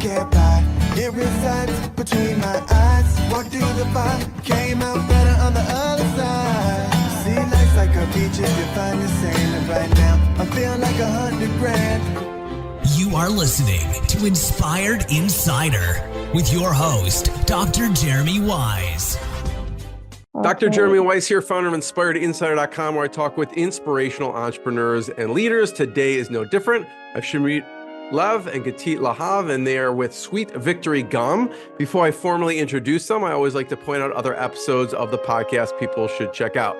get by. It resides between my eyes. Walked through the fire, came out better on the other side. See, life's like a beach if you find the sand. And right now, I feel like 100 grand. You are listening to Inspired Insider with your host, Dr. Jeremy Wise. Dr. Jeremy Wise here, founder of InspiredInsider.com, where I talk with inspirational entrepreneurs and leaders. Today is no different. I have Shimrit Lev and Gitit Lahav, and they are with Sweet Victory Gum. Before I formally introduce them, I always like to point out other episodes of the podcast people should check out.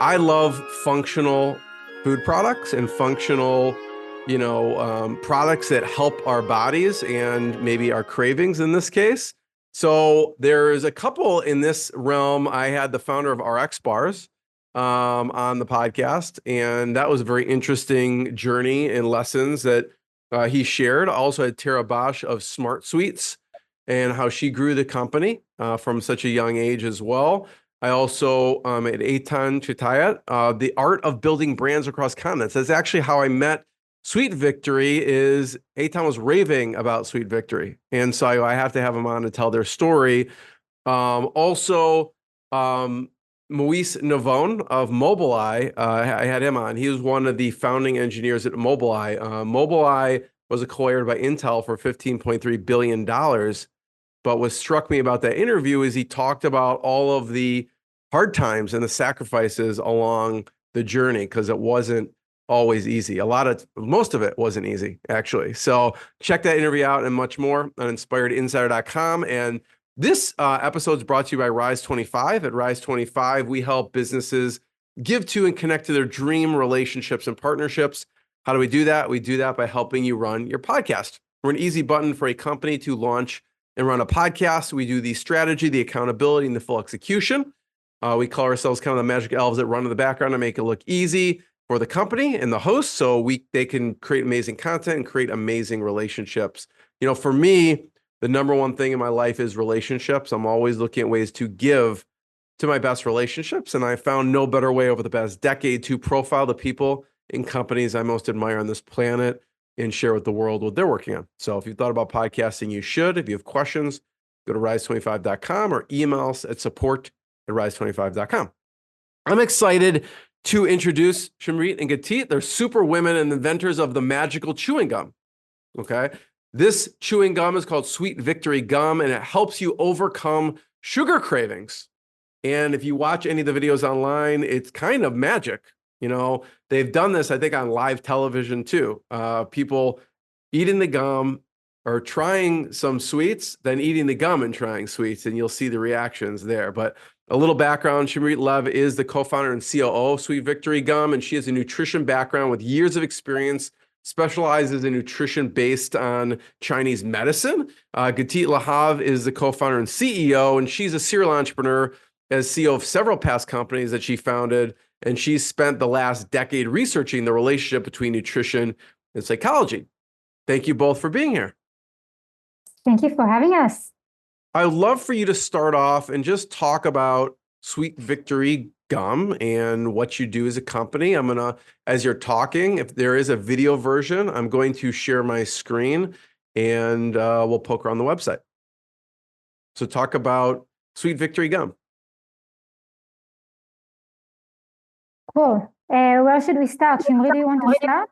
I love functional food products and functional, products that help our bodies and maybe our cravings in this case. So there's a couple in this realm. I had the founder of RX Bars on the podcast, and that was a very interesting journey and lessons that he shared. I also had Tara Bosch of Smart Sweets and how she grew the company from such a young age as well. I also had Eitan Chitayat, the art of building brands across continents. That's actually how I met Sweet Victory. Is Eitan was raving about Sweet Victory, and so I have to have him on to tell their story. Also, Moise Navone of Mobileye, I had him on. He was one of the founding engineers at Mobileye. Mobileye was acquired by Intel for $15.3 billion. But what struck me about that interview is he talked about all of the hard times and the sacrifices along the journey, because it wasn't always easy. Most of it wasn't easy, actually. So check that interview out and much more on InspiredInsider.com. And this episode is brought to you by Rise 25. At Rise 25, we help businesses give to and connect to their dream relationships and partnerships. How do we do that? We do that by helping you run your podcast. We're an easy button for a company to launch and run a podcast. We do the strategy, the accountability, and the full execution. We call ourselves kind of the magic elves that run in the background and make it look easy for the company and the host, so they can create amazing content and create amazing relationships. For me, the number one thing in my life is relationships. I'm always looking at ways to give to my best relationships, and I found no better way over the past decade to profile the people and companies I most admire on this planet and share with the world what they're working on. So if you've thought about podcasting, you should. If you have questions, go to rise25.com or email us at support@rise25.com. I'm excited to introduce Shimrit and Gitit. They're super women and inventors of the magical chewing gum. Okay. This chewing gum is called Sweet Victory Gum, and it helps you overcome sugar cravings. And if you watch any of the videos online, it's kind of magic. They've done this, I think, on live television too. People eating the gum or trying some sweets, then eating the gum and trying sweets, and you'll see the reactions there. But a little background, Shimrit Lev is the co-founder and COO of Sweet Victory Gum, and she has a nutrition background with years of experience, specializes in nutrition based on Chinese medicine. Gitit Lahav is the co-founder and CEO, and she's a serial entrepreneur as CEO of several past companies that she founded, and she's spent the last decade researching the relationship between nutrition and psychology. Thank you both for being here. Thank you for having us. I'd love for you to start off and just talk about Sweet Victory Gum and what you do as a company. I'm going to, as you're talking, if there is a video version, I'm going to share my screen and we'll poke around the website. So talk about Sweet Victory Gum. Cool. Where should we start? Shimrit, do you want to start?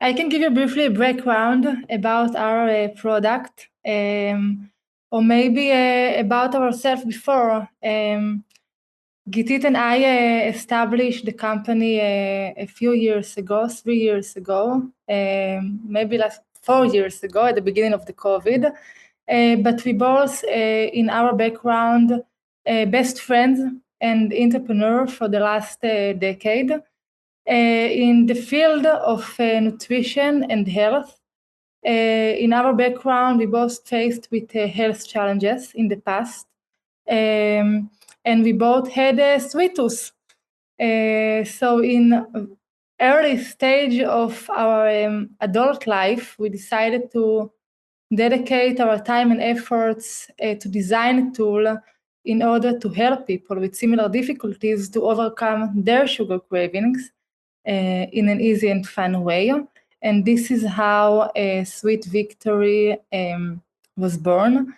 I can give you briefly a background about our product, or maybe about ourselves before. Gitit and I established the company a few years ago, 3 years ago, maybe last 4 years ago at the beginning of the COVID. But we both, in our background, best friends and entrepreneurs for the last decade. In the field of nutrition and health. In our background, we both faced with health challenges in the past, and we both had a sweet tooth. So in early stage of our adult life, we decided to dedicate our time and efforts to design a tool in order to help people with similar difficulties to overcome their sugar cravings in an easy and fun way. and this is how Sweet Victory was born.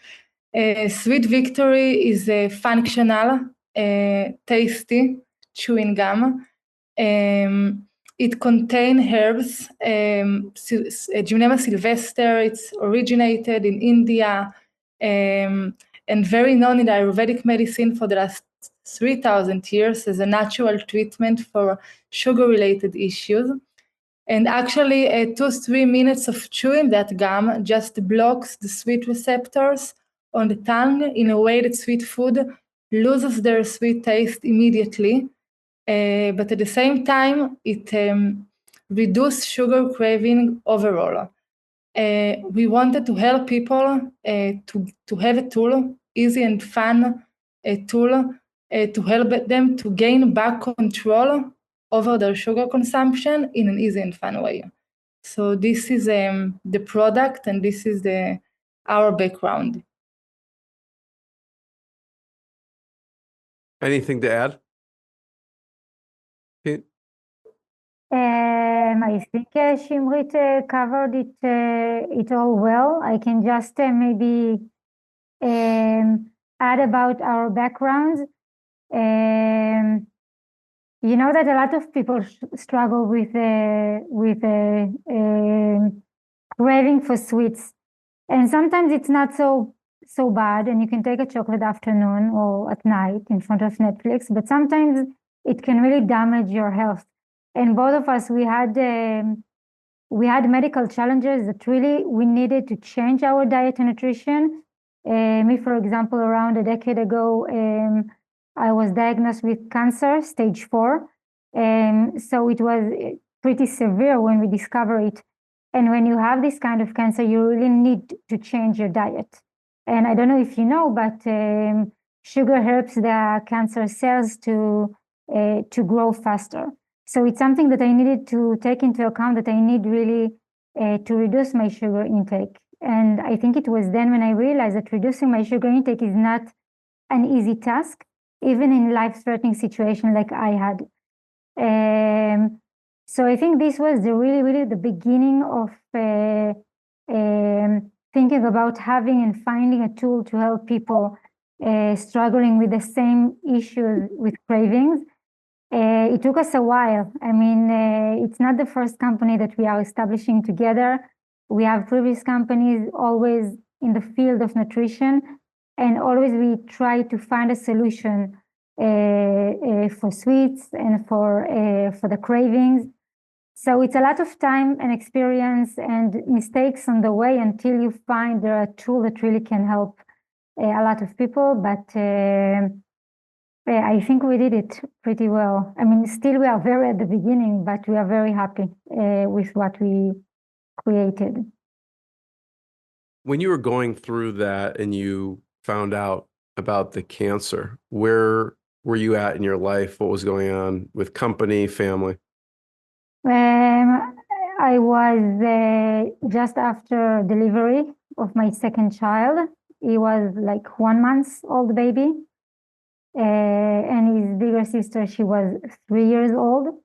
Sweet Victory is a functional, tasty chewing gum. It contains herbs, Gymnema sylvester. It's originated in India and very known in Ayurvedic medicine for the last 3,000 years as a natural treatment for sugar-related issues. And actually, 2-3 minutes of chewing that gum just blocks the sweet receptors on the tongue in a way that sweet food loses their sweet taste immediately. But at the same time, it reduces sugar craving overall. We wanted to help people to have a tool, easy and fun tool, to help them to gain back control over their sugar consumption in an easy and fun way. So this is the product, and this is our background. Anything to add? Pete? I think Shimrit covered it all well. I can just maybe add about our backgrounds. You know that a lot of people struggle with craving for sweets, and sometimes it's not so bad, and you can take a chocolate afternoon or at night in front of Netflix. But sometimes it can really damage your health. And both of us, we had medical challenges that really we needed to change our diet and nutrition. Me, for example, around a decade ago, I was diagnosed with cancer, stage 4. So it was pretty severe when we discovered it. And when you have this kind of cancer, you really need to change your diet. And I don't know if you know, but sugar helps the cancer cells to grow faster. So it's something that I needed to take into account, that I need really to reduce my sugar intake. And I think it was then when I realized that reducing my sugar intake is not an easy task, even in life-threatening situation like I had. So I think this was really the beginning of thinking about having and finding a tool to help people struggling with the same issues with cravings. It took us a while. I mean, it's not the first company that we are establishing together. We have previous companies always in the field of nutrition, and always we try to find a solution for sweets and for the cravings. So it's a lot of time and experience and mistakes on the way until you find a tool that really can help a lot of people. But I think we did it pretty well. I mean, still we are very at the beginning, but we are very happy with what we created. When you were going through that and you found out about the cancer, where were you at in your life? What was going on with company, family? I was just after delivery of my second child. He was like 1 month-old baby. And his bigger sister, she was 3 years old.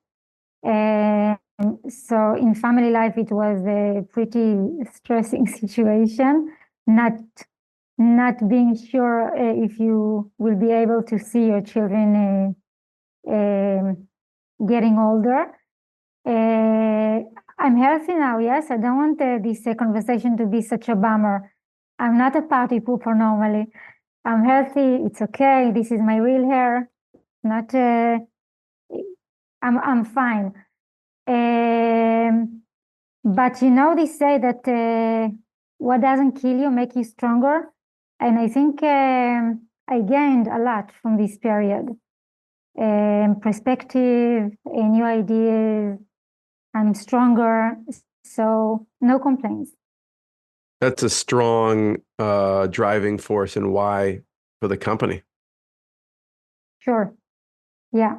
So in family life, it was a pretty stressing situation, not being sure if you will be able to see your children getting older. I'm healthy now, yes. I don't want this conversation to be such a bummer. I'm not a party pooper normally. I'm healthy, it's okay, this is my real hair. Not, I'm fine. But you know, they say that what doesn't kill you make you stronger. And I think I gained a lot from this period. Perspective, new ideas, I'm stronger, so no complaints. That's a strong driving force and why for the company. Sure, yeah.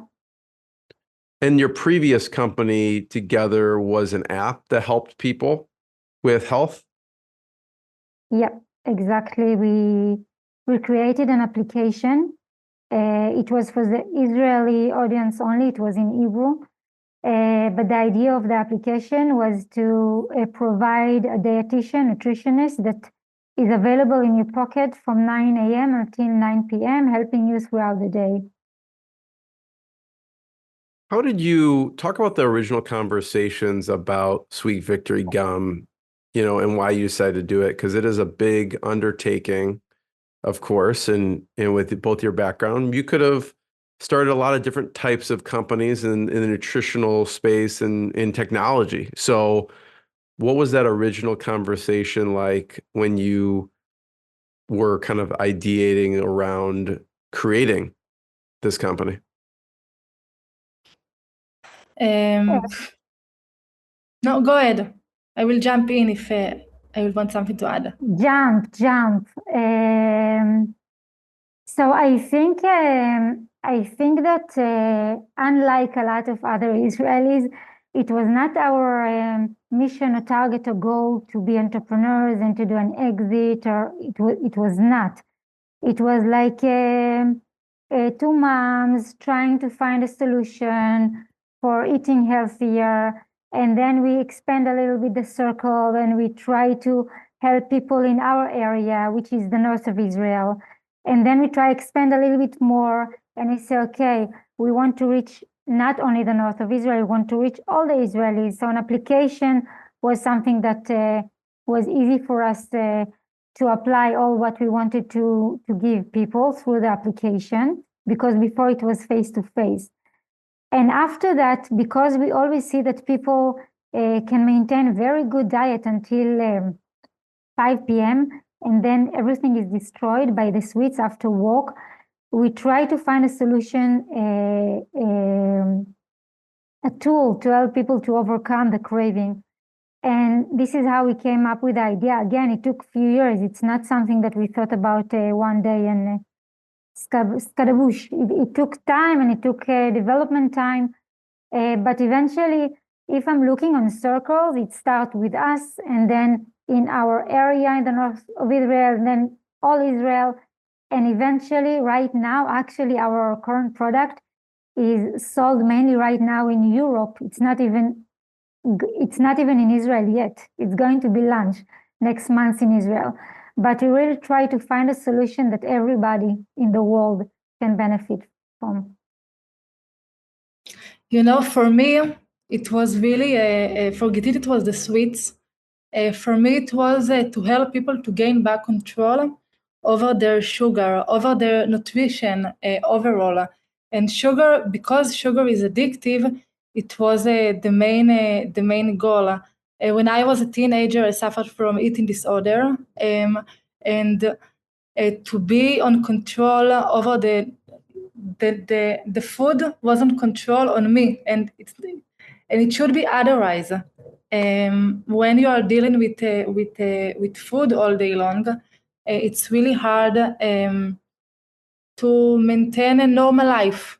And your previous company together was an app that helped people with health? Yep, exactly. We created an application. It was for the Israeli audience only. It was in Hebrew. But the idea of the application was to provide a dietitian, nutritionist that is available in your pocket from 9 a.m. until 9 p.m., helping you throughout the day. How did you talk about the original conversations about Sweet Victory gum, and why you decided to do it? Because it is a big undertaking, of course, and with both your background, you could have started a lot of different types of companies in the nutritional space and in technology. So what was that original conversation like when you were kind of ideating around creating this company? No, go ahead. I will jump in if I will want something to add. Jump. So I think that unlike a lot of other Israelis, it was not our mission or target or goal to be entrepreneurs and to do an exit, or it was not. It was like two moms trying to find a solution for eating healthier, and then we expand a little bit the circle and we try to help people in our area, which is the north of Israel. And then we try to expand a little bit more and we say, okay, we want to reach not only the north of Israel, we want to reach all the Israelis. So an application was something that was easy for us to apply all what we wanted to give people through the application, because before it was face-to-face. And after that, because we always see that people can maintain a very good diet until 5 p.m., and then everything is destroyed by the sweets after work, we try to find a solution, a tool to help people to overcome the craving. And this is how we came up with the idea. Again, it took a few years. It's not something that we thought about one day and skadabush. It took time and it took development time. But eventually, if I'm looking on circles, it starts with us, and then in our area in the north of Israel, and then all Israel. And eventually, right now, actually, our current product is sold mainly right now in Europe. It's not even in Israel yet. It's going to be launched next month in Israel. But we really try to find a solution that everybody in the world can benefit from. For me, it was really, for Gitit, it was the sweets. For me, it was to help people to gain back control over their sugar, over their nutrition overall. And sugar, because sugar is addictive, it was the main goal. When I was a teenager, I suffered from eating disorder, and to be on control over the food wasn't control on me, and it should be otherwise. When you are dealing with food all day long, it's really hard to maintain a normal life.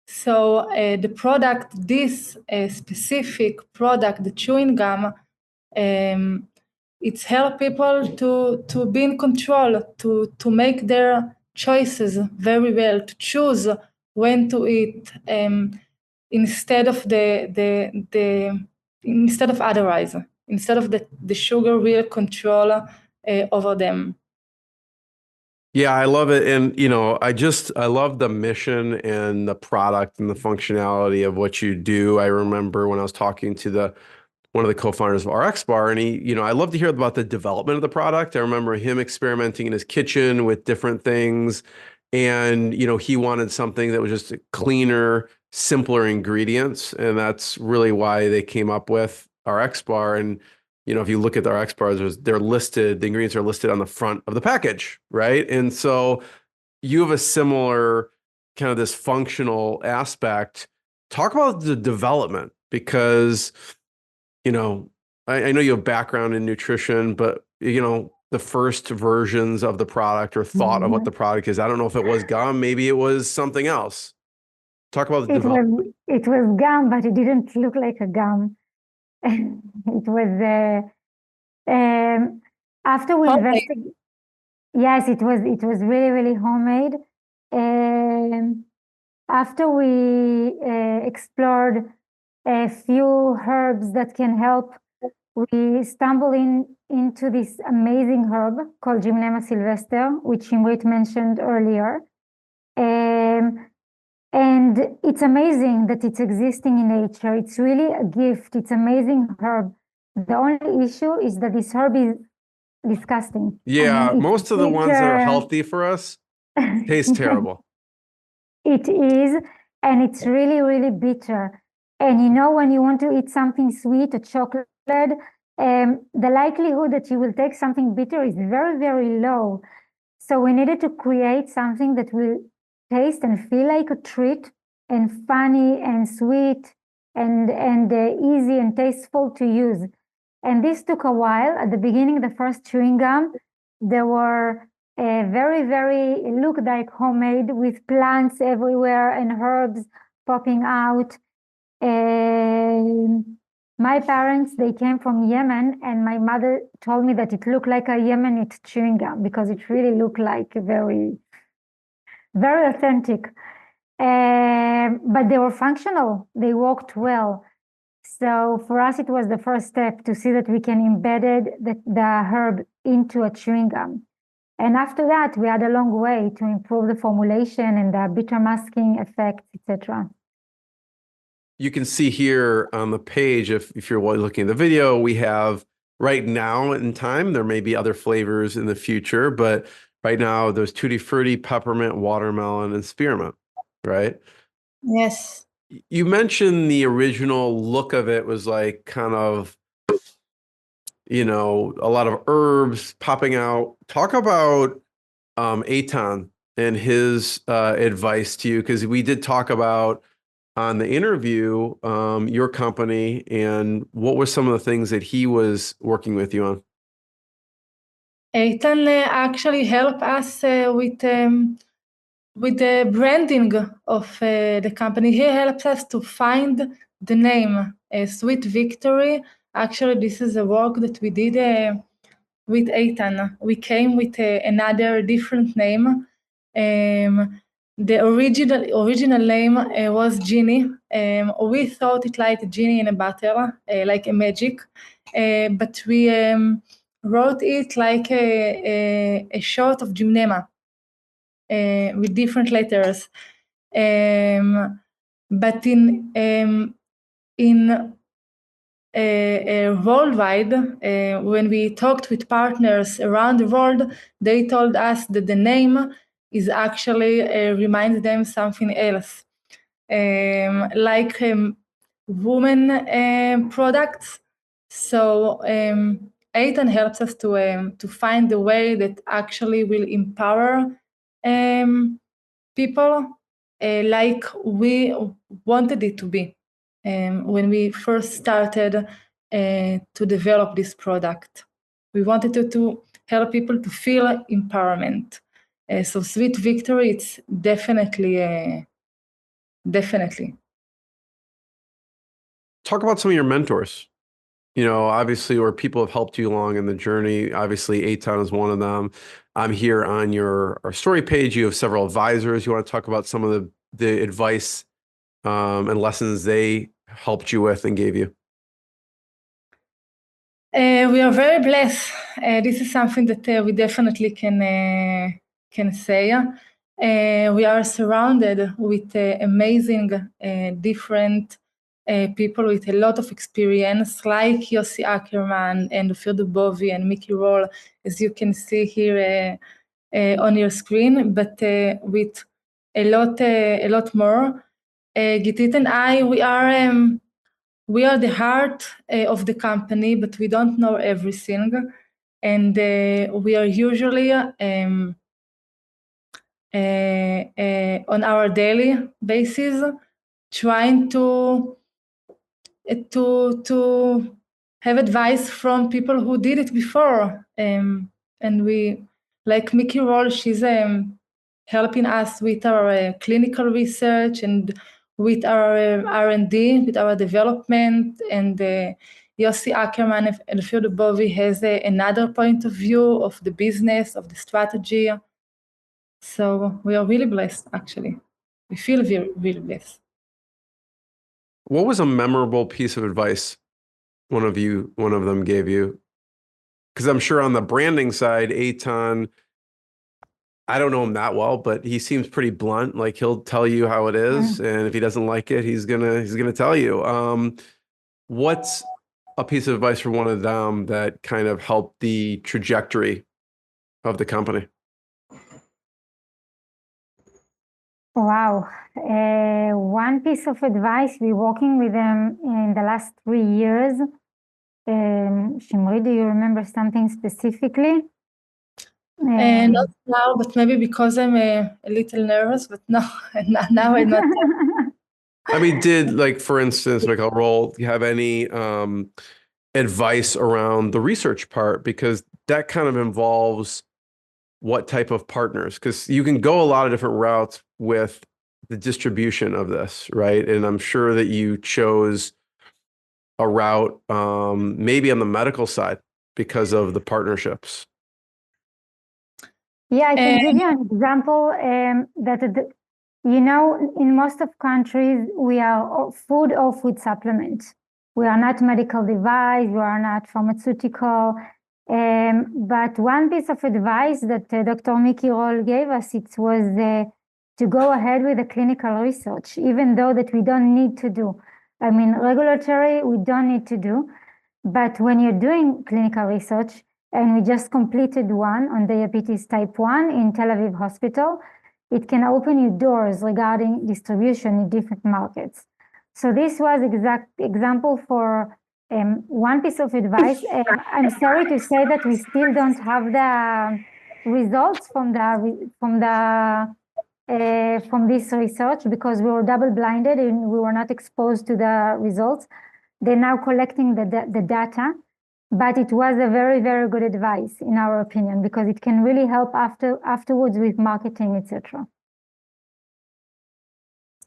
So the product, this specific product, the chewing gum, it's help people to be in control, to make their choices very well, to choose when to eat, instead of instead of otherwise, instead of the sugar will control over them. Yeah, I love it. And, I love the mission and the product and the functionality of what you do. I remember when I was talking to one of the co-founders of RX Bar, and I love to hear about the development of the product. I remember him experimenting in his kitchen with different things. And, he wanted something that was just cleaner, simpler ingredients. And that's really why they came up with RX Bar. And, if you look at the RX bars, the ingredients are listed on the front of the package, right? And so you have a similar kind of this functional aspect. Talk about the development, because, I know you have background in nutrition, but, the first versions of the product or thought of what the product is, I don't know if it was gum, maybe it was something else. Talk about the development. It was gum, but it didn't look like a gum. It was after we investigated. Yes, it was really, really homemade. After we explored a few herbs that can help. We stumble into this amazing herb called Gymnema sylvester, which Shimrit mentioned earlier. And it's amazing that it's existing in nature. It's really a gift. It's amazing herb. The only issue is that this herb is disgusting. Yeah, I mean, most of the ones that are healthy for us taste terrible. It is, and it's really, really bitter. And you know, when you want to eat something sweet, a chocolate, the likelihood that you will take something bitter is very, very low. So we needed to create something that will taste and feel like a treat, and funny and sweet and easy and tasteful to use. And this took a while. At the beginning, the first chewing gum, there were very, very looked like homemade, with plants everywhere and herbs popping out. My parents, they came from Yemen, and my mother told me that it looked like a Yemeni chewing gum because it really looked like very, very authentic. But they were functional. They worked well. So for us, it was the first step to see that we can embed the herb into a chewing gum. And after that, we had a long way to improve the formulation and the bitter masking effects, etc. You can see here on the page, if you're looking at the video, we have right now in time, there may be other flavors in the future, but right now there's Tutti Frutti, peppermint, watermelon, and spearmint, right? Yes. You mentioned the original look of it was like kind of, you know, a lot of herbs popping out. Talk about Eitan and his advice to you, because we did talk about on the interview your company and what were some of the things that he was working with you on. Eitan actually helped us with the branding of the company. He helps us to find the name, Sweet Victory. Actually, this is a work that we did with Eitan. We came with another different name. The original name was Genie. We thought it like a genie in a bottle, like a magic, but we wrote it like a short of Gymnema with different letters. But in worldwide, when we talked with partners around the world, they told us that the name is actually reminds them something else, like women products. So Eitan helps us to find the way that actually will empower people like we wanted it to be when we first started to develop this product. We wanted to help people to feel empowerment. So Sweet Victory, it's definitely. Talk about some of your mentors, you know, obviously, or people have helped you along in the journey. Obviously, Eitan is one of them. I'm here on our story page. You have several advisors. You want to talk about some of the advice and lessons they helped you with and gave you? We are very blessed. This is something that we definitely can say. We are surrounded with amazing, different people with a lot of experience, like Yossi Ackerman and Ophir Dubovi and Mickey Roll, as you can see here on your screen, but with a lot more. Gitit and I, we are the heart of the company, but we don't know everything, and we are usually on our daily basis trying to have advice from people who did it before, and we, like Mickey Roll, she's helping us with our clinical research and with our R&D, with our development, and Yossi Ackerman and Ophir Dubovi has another point of view of the business, of the strategy. So we are really blessed, actually. We feel really blessed. What was a memorable piece of advice one of them gave you? Because I'm sure on the branding side, Eitan, I don't know him that well, but he seems pretty blunt. Like he'll tell you how it is, and if he doesn't like it, he's gonna tell you. What's a piece of advice from one of them that kind of helped the trajectory of the company? Wow. One piece of advice, we're working with them in the last 3 years. Shimrit, do you remember something specifically? Not now, but maybe because I'm a little nervous, but no, now I'm not. I mean, did, like, for instance, Michael Roll have any advice around the research part? Because that kind of involves what type of partners, because you can go a lot of different routes with the distribution of this, right? And I'm sure that you chose a route maybe on the medical side because of the partnerships. Yeah, I can give you an example in most of countries, we are food or food supplement. We are not medical device, we are not pharmaceutical. But one piece of advice that Dr. Mickey Roll gave us, it was to go ahead with the clinical research, even though that we don't need to do. I mean, regulatory, we don't need to do. But when you're doing clinical research, and we just completed one on diabetes type 1 in Tel Aviv Hospital, it can open you doors regarding distribution in different markets. So this was exact example for one piece of advice. I'm sorry to say that we still don't have the results from this research because we were double blinded and we were not exposed to the results. They're now collecting the data. But it was a very, very good advice, in our opinion, because it can really help afterwards with marketing, etc.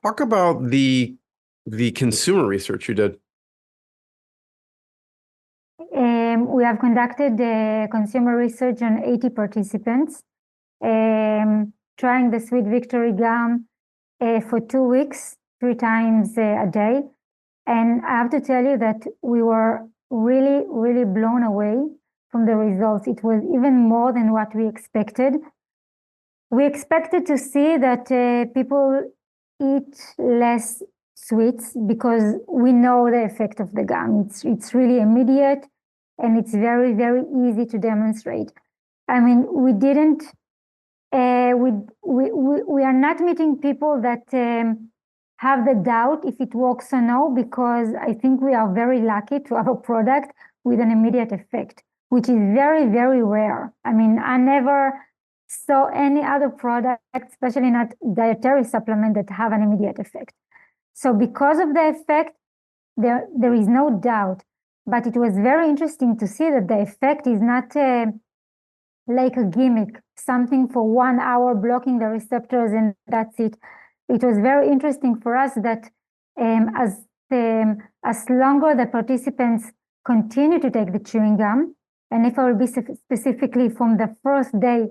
Talk about the consumer research you did. We have conducted consumer research on 80 participants, trying the Sweet Victory gum for 2 weeks, 3 times a day. And I have to tell you that we were really, really blown away from the results. It was even more than what we expected. We expected to see that people eat less sweets because we know the effect of the gum. It's really immediate and it's very, very easy to demonstrate. I mean, we are not meeting people that have the doubt if it works or no, because I think we are very lucky to have a product with an immediate effect, which is very, very rare. I mean, I never saw any other product, especially not dietary supplement, that have an immediate effect. So because of the effect, there is no doubt. But it was very interesting to see that the effect is not like a gimmick, something for 1 hour blocking the receptors and that's it. It was very interesting for us that as longer the participants continue to take the chewing gum, and if I will be specifically from the first day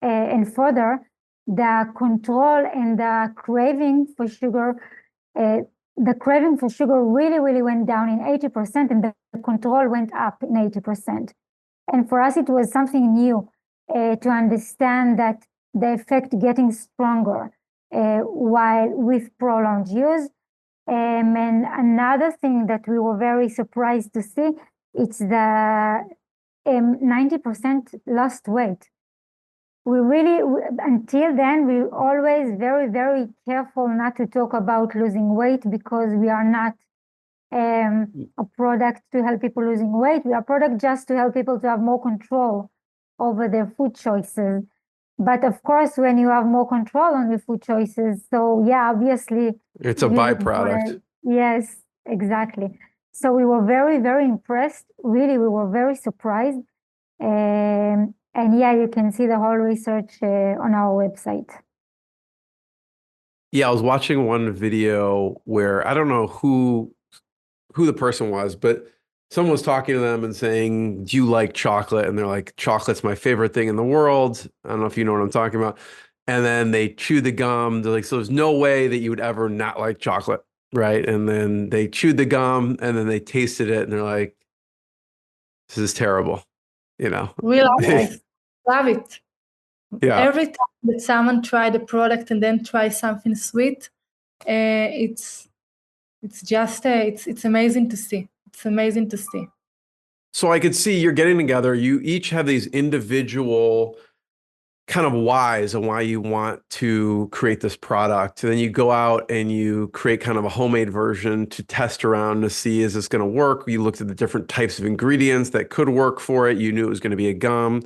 and further, the control and the craving for sugar, really, really went down in 80%, and the control went up in 80%. And for us, it was something new to understand that the effect getting stronger while with prolonged use. And another thing that we were very surprised to see, it's the 90% lost weight. We really, until then, we always very, very careful not to talk about losing weight because we are not a product to help people losing weight. We are a product just to help people to have more control over their food choices. But of course, when you have more control on your food choices, so yeah, obviously. It's a byproduct. Yes, exactly. So we were very, very impressed. Really, we were very surprised. And yeah, you can see the whole research on our website. Yeah, I was watching one video where I don't know who the person was, but someone was talking to them and saying, "Do you like chocolate?" And they're like, "Chocolate's my favorite thing in the world." I don't know if you know what I'm talking about. And then they chew the gum. They're like, "So there's no way that you would ever not like chocolate." right? And then they chewed the gum and then they tasted it and they're like, this is terrible, you know? We love it. Yeah. Every time that someone tried a product and then try something sweet, it's just it's amazing to see. It's amazing to see. So I could see you're getting together. You each have these individual kind of whys and why you want to create this product. And then you go out and you create kind of a homemade version to test around to see, is this going to work? You looked at the different types of ingredients that could work for it. You knew it was going to be a gum.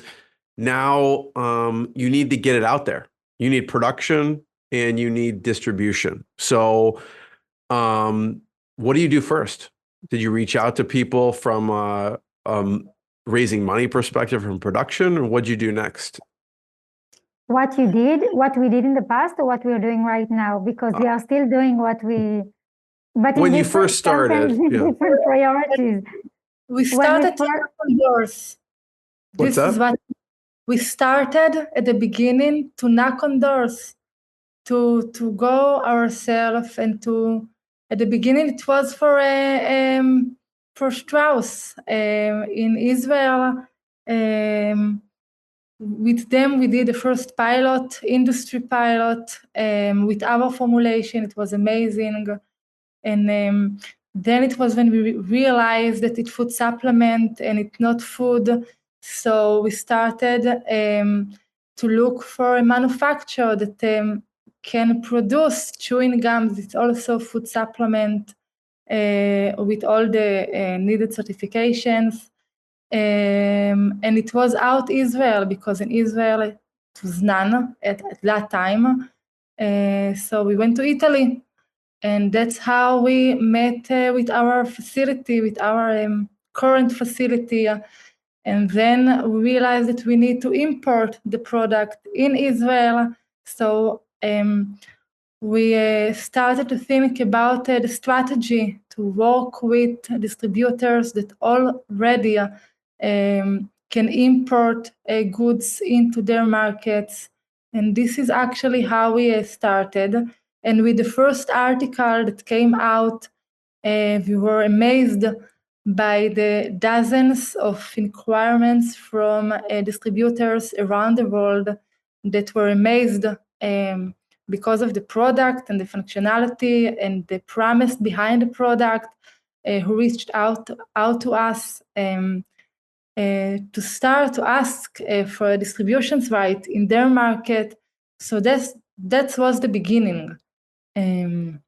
Now you need to get it out there. You need production and you need distribution. So what do you do first? Did you reach out to people from raising money perspective from production, or what'd you do next? What we did in the past, or what we are doing right now? Because we are still doing what we, but when you first started, different priorities. We started to knock on doors. What's This that? is what we started at the beginning, to knock on doors, to go ourselves, and to, at the beginning it was for Strauss in Israel. With them, we did the first pilot, industry pilot, with our formulation. It was amazing. And then it was when we realized that it's food supplement and it's not food. So we started to look for a manufacturer that can produce chewing gums. It's also food supplement with all the needed certifications. And it was out Israel, because in Israel it was none at that time. So we went to Italy, and that's how we met with our facility, with our current facility. And then we realized that we need to import the product in Israel. So we started to think about the strategy to work with distributors that already can import goods into their markets. And this is actually how we started. And with the first article that came out, we were amazed by the dozens of inquiries from distributors around the world that were amazed because of the product and the functionality and the promise behind the product, who reached out to us to start to ask for distributions right in their market. So that was the beginning. And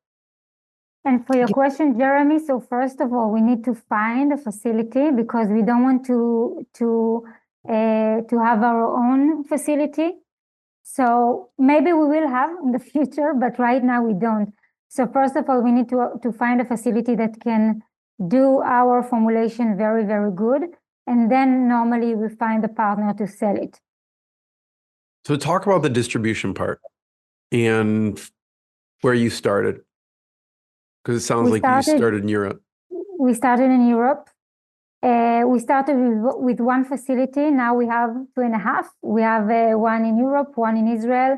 for your question, Jeremy, so first of all, we need to find a facility, because we don't want to have our own facility. So maybe we will have in the future, but right now we don't. So first of all, we need to find a facility that can do our formulation very, very good. And then normally we find a partner to sell it. So talk about the distribution part and where you started. Because it sounds like you started in Europe. We started in Europe. We started with one facility. Now we have 2.5. We have one in Europe, one in Israel,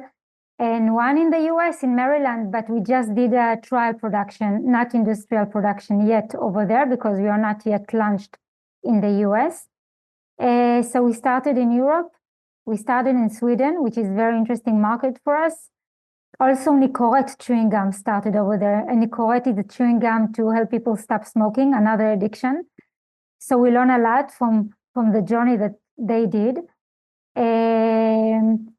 and one in the US in Maryland. But we just did a trial production, not industrial production yet over there, because we are not yet launched in the US. So we started in Europe. We started in Sweden, which is a very interesting market for us. Also, Nicorette chewing gum started over there. And Nicorette is a chewing gum to help people stop smoking, another addiction. So we learn a lot from the journey that they did.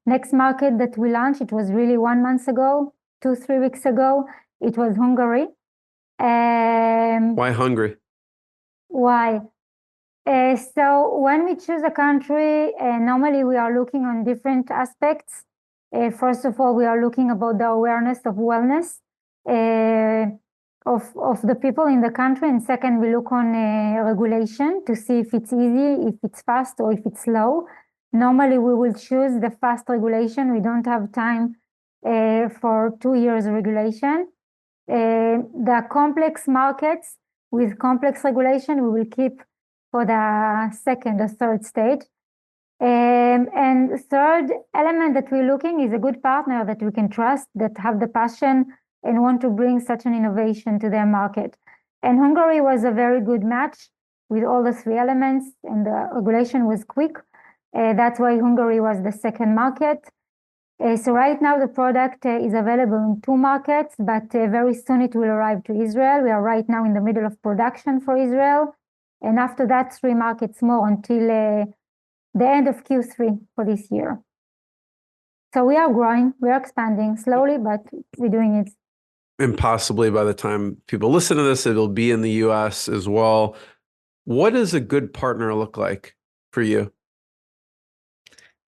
Next market that we launched, it was really 1 month ago, 2-3 weeks ago. It was Hungary. Why Hungary? Why? So when we choose a country, normally we are looking on different aspects. First of all, we are looking about the awareness of wellness of the people in the country. And second, we look on regulation to see if it's easy, if it's fast, or if it's slow. Normally, we will choose the fast regulation. We don't have time for 2 years regulation. The complex markets with complex regulation, we will keep for the second or third stage. And the third element that we're looking is a good partner that we can trust, that have the passion and want to bring such an innovation to their market. And Hungary was a very good match with all the three elements, and the regulation was quick. That's why Hungary was the second market. So right now the product is available in 2 markets, but very soon it will arrive to Israel. We are right now in the middle of production for Israel. And after that, 3 markets more until the end of Q3 for this year. So we are growing, we are expanding slowly, but we're doing it. And possibly by the time people listen to this, it'll be in the US as well. What does a good partner look like for you?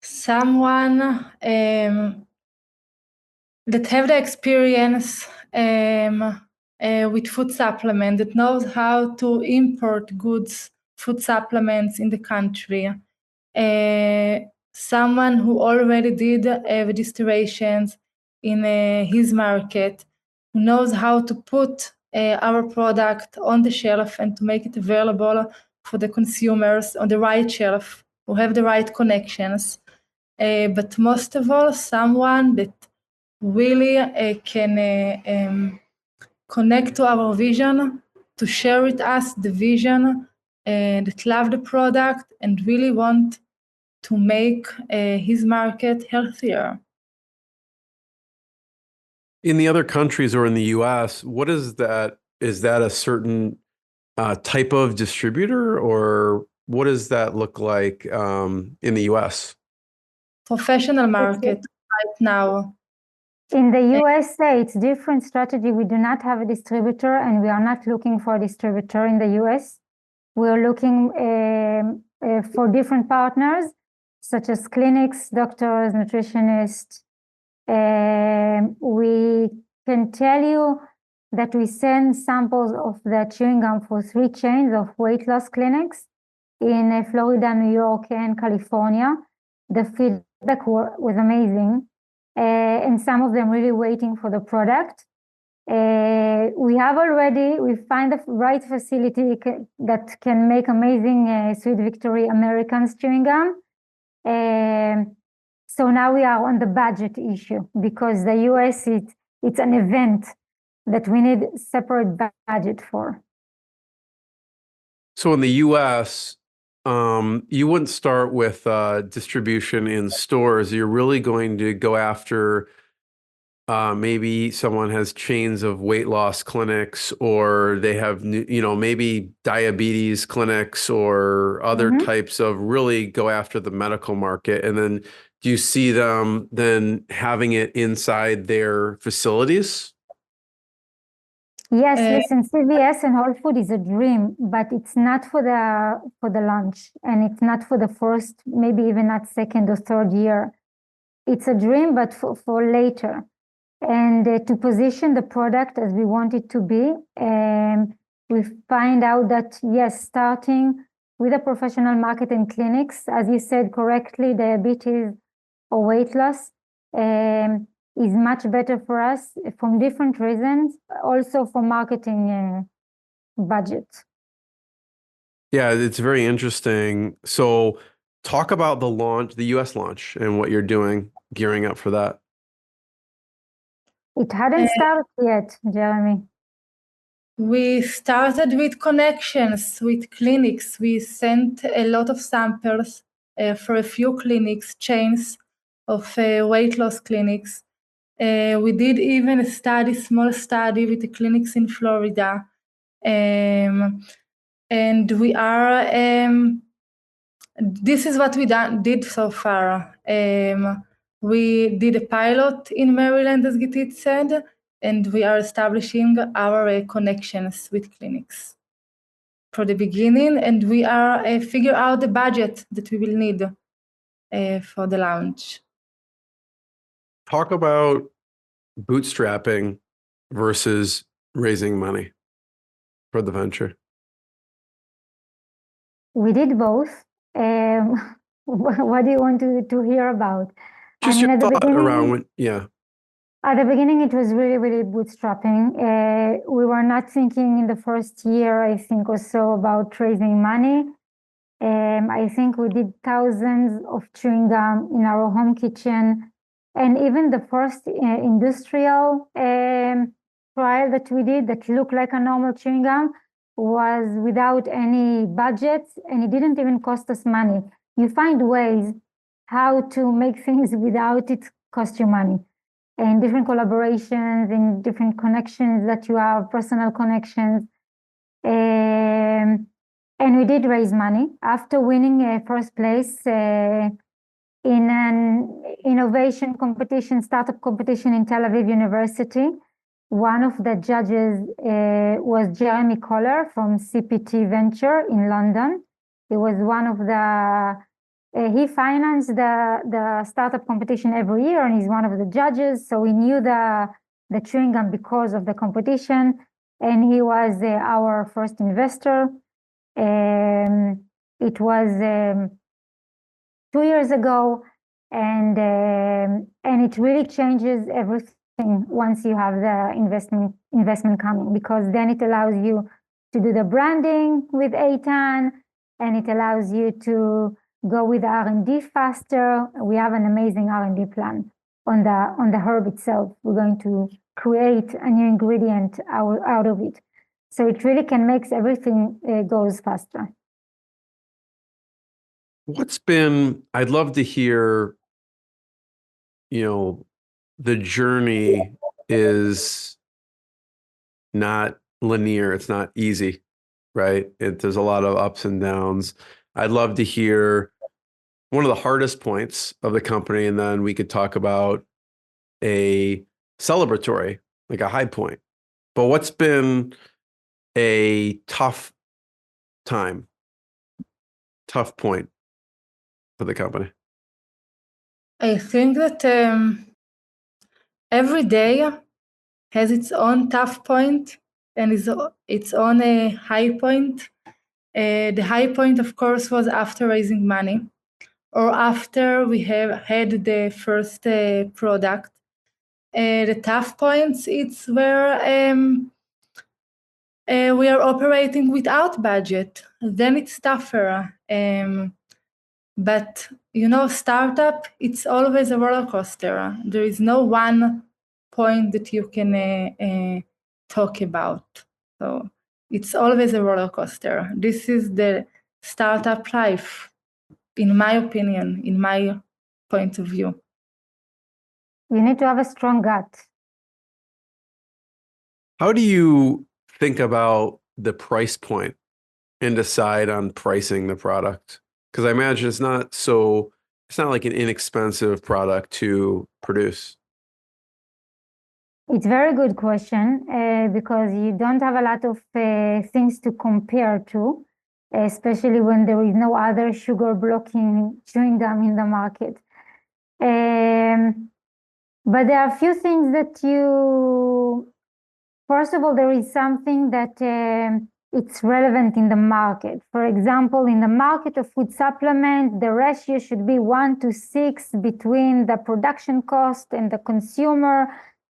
Someone that have the experience with food supplement, that knows how to import goods, food supplements in the country. Someone who already did registrations in his market, who knows how to put our product on the shelf and to make it available for the consumers on the right shelf, who have the right connections. But most of all, someone that really can connect to our vision, to share with us the vision, that love the product and really want to make his market healthier. In the other countries or in the US, what is that? Is that a certain type of distributor, or what does that look like in the US? Professional market right now. In the USA, it's different strategy. We do not have a distributor, and we are not looking for a distributor in the US. We're looking for different partners, such as clinics, doctors, nutritionists. We can tell you that we send samples of the chewing gum for 3 chains of weight loss clinics in Florida, New York, and California. The feedback was amazing, and some of them really waiting for the product. We find the right facility that can make amazing Sweet Victory American chewing gum. So now we are on the budget issue, because the US, it's an event that we need separate budget for. So in the US, you wouldn't start with distribution in stores. You're really going to go after maybe someone has chains of weight loss clinics, or they have, maybe diabetes clinics or other types of, really go after the medical market. And then do you see them then having it inside their facilities? Yes, listen, CVS and Whole Food is a dream, but it's not for the launch, and it's not for the first, maybe even not second or third year. It's a dream, but for later. And to position the product as we want it to be, we find out that, yes, starting with a professional market and clinics, as you said correctly, diabetes or weight loss, is much better for us from different reasons, also for marketing budget. Yeah, it's very interesting. So talk about the launch, the US launch, and what you're doing, gearing up for that. It hadn't started yet, Jeremy. We started with connections with clinics. We sent a lot of samples for a few clinics, chains of weight loss clinics. We did even a small study with the clinics in Florida. And we are, this is what we did so far. We did a pilot in Maryland, as Gitit said, and we are establishing our connections with clinics for the beginning, and we are figure out the budget that we will need for the launch. Talk about bootstrapping versus raising money for the venture. We did both. What do you want to hear about? Just your thought around, yeah. At the beginning, it was really, really bootstrapping. We were not thinking in the first year, I think, or so, about raising money. I think we did thousands of chewing gum in our home kitchen. And even the first industrial trial that we did that looked like a normal chewing gum was without any budget, and it didn't even cost us money. You find ways how to make things without it cost you money. And different collaborations and different connections that you have, personal connections. And we did raise money after winning first place in an innovation competition, startup competition in Tel Aviv University. One of the judges was Jeremy Kohler from CPT Venture in London. He was one of the, he financed the startup competition every year, and he's one of the judges. So we knew the chewing gum because of the competition, and he was our first investor. It was 2 years ago, and it really changes everything once you have the investment coming, because then it allows you to do the branding with Eitan, and it allows you to go with R&D faster. We have an amazing R&D plan on the herb itself. We're going to create a new ingredient out of it. So it really can make everything goes faster. I'd love to hear, the journey is not linear. It's not easy, right? There's a lot of ups and downs. I'd love to hear one of the hardest points of the company, and then we could talk about a celebratory, like a high point. But what's been a tough point for the company? I think that every day has its own tough point and its own high point. The high point, of course, was after raising money, or after we have had the first product. The tough points, it's where we are operating without budget. Then it's tougher. But startup, it's always a roller coaster. There is no one point that you can talk about. So it's always a roller coaster. This is the startup life, in my opinion, in my point of view. You need to have a strong gut. How do you think about the price point and decide on pricing the product? Because I imagine it's not like an inexpensive product to produce. It's a very good question, because you don't have a lot of things to compare to, especially when there is no other sugar-blocking chewing gum in the market. But there are a few things that first of all, there is something that it's relevant in the market. For example, in the market of food supplement, the ratio should be 1:6 between the production cost and the consumer,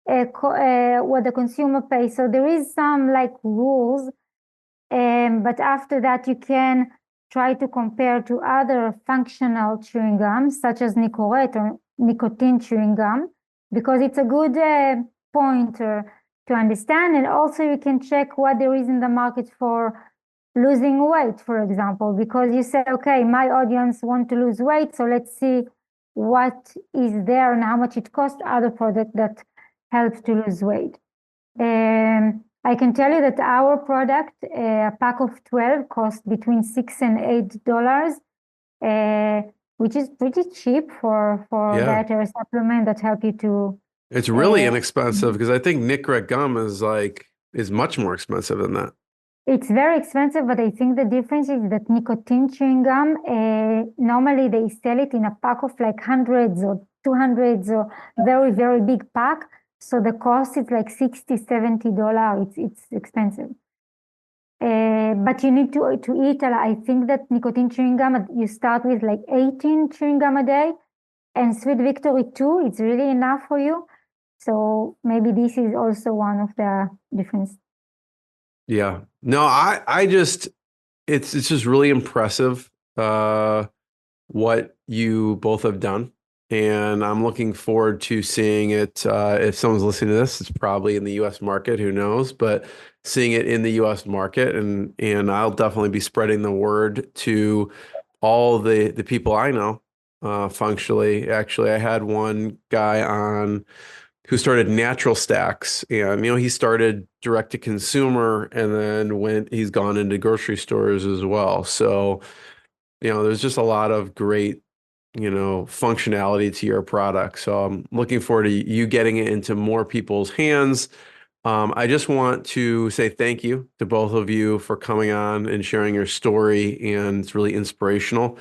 what the consumer pays. So there is some rules, but after that you can try to compare to other functional chewing gums, such as Nicorette or nicotine chewing gum, because it's a good pointer to understand. And also you can check what there is in the market for losing weight, for example, because you say, okay, my audience want to lose weight, so let's see what is there and how much it costs other product that helps to lose weight. I can tell you that our product, a pack of 12, costs between $6 and $8, which is pretty cheap for dietary supplement that help you to. It's really inexpensive, because I think Nicorette gum is much more expensive than that. It's very expensive, but I think the difference is that nicotine chewing gum, normally they sell it in a pack of hundreds or 200s or very, very big pack. So the cost is $60, $70. It's expensive. But you need to eat a lot. I think that nicotine chewing gum, you start with 18 chewing gum a day, and Sweet Victory 2, it's really enough for you. So maybe this is also one of the differences. Yeah. No, it's just really impressive what you both have done. and I'm looking forward to seeing it. If someone's listening to this, it's probably in the U.S. market, who knows, but seeing it in the U.S. market, and I'll definitely be spreading the word to all the people I know, functionally. Actually, I had one guy on who started Natural Stacks, and he started direct to consumer, and then he's gone into grocery stores as well. So there's just a lot of great functionality to your product. So I'm looking forward to you getting it into more people's hands. I just want to say thank you to both of you for coming on and sharing your story, and it's really inspirational.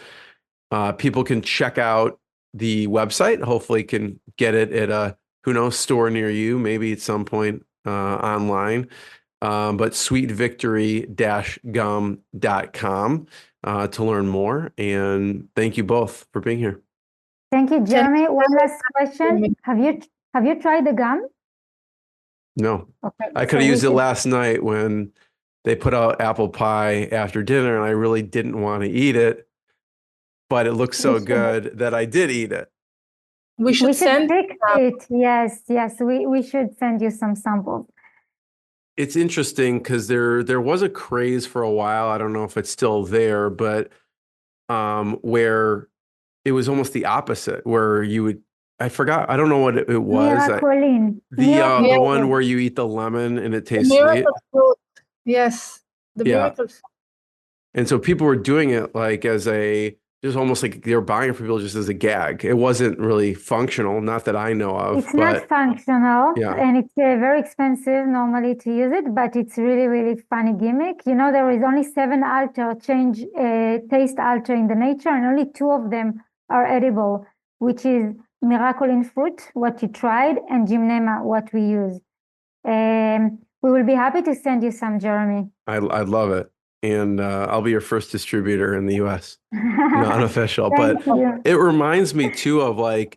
People can check out the website, hopefully can get it at a, who knows, store near you, maybe at some point online, but sweetvictory-gum.com to learn more. And thank you both for being here. Thank you, Jeremy. One last question. Have you tried the gum? No. Okay. I could have used it last night when they put out apple pie after dinner, and I really didn't want to eat it, but it looked so good that I did eat it. We should send fix it. Yes, we should send you some samples. It's interesting because there was a craze for a while. I don't know if it's still there, but where it was almost the opposite, where you would, I forgot, I don't know what it was. Miracle-in. The one where you eat the lemon and it tastes sweet. Fruit. Yes, the miracle fruit. And so people were doing it like as just almost like they were buying it for people just as a gag. It wasn't really functional, not that I know of. It's not functional, yeah. And it's very expensive normally to use it, but it's really, really funny gimmick. There is only 7 taste alter in the nature, and only 2 of them are edible, which is Miracle-in Fruit, what you tried, and Gymnema, what we use. We will be happy to send you some, Jeremy. I'd love it. And I'll be your first distributor in the US, unofficial. But it reminds me too of I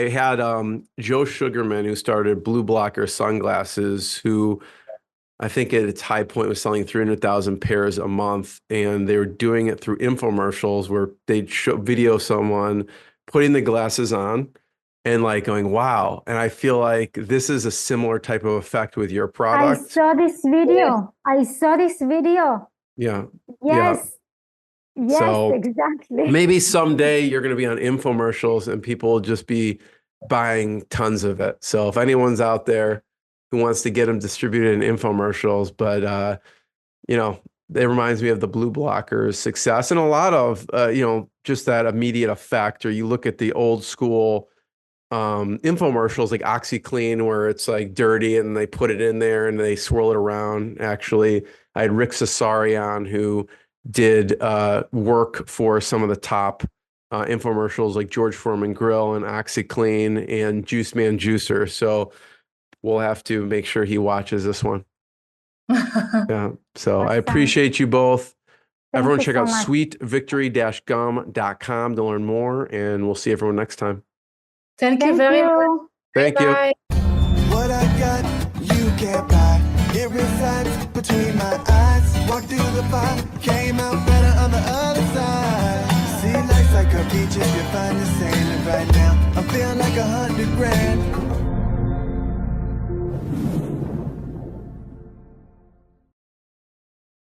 had Joe Sugarman, who started Blue Blocker Sunglasses, who I think at its high point was selling 300,000 pairs a month. And they were doing it through infomercials where they'd video someone putting the glasses on and going, wow. And I feel like this is a similar type of effect with your product. I saw this video. Yeah. Yes. Yeah. Yes, so exactly. Maybe someday you're going to be on infomercials and people will just be buying tons of it. So if anyone's out there who wants to get them distributed in infomercials, but it reminds me of the Blue Blockers success and a lot of, just that immediate effect. Or you look at the old school infomercials like OxyClean, where it's dirty and they put it in there and they swirl it around. Actually, I had Rick Cesarion, who did work for some of the top infomercials like George Foreman Grill and OxyClean and Juice Man Juicer. So we'll have to make sure he watches this one. Yeah. So I appreciate you both. Everyone check out sweetvictory-gum.com to learn more, and we'll see everyone next time. Thank you very much. Thank you. What I got, you can't buy. It resides between my eyes. Walked through the fire, came out better on the other side. See, life's like a beach if you find the sand. And right now, I'm feeling like $100 grand.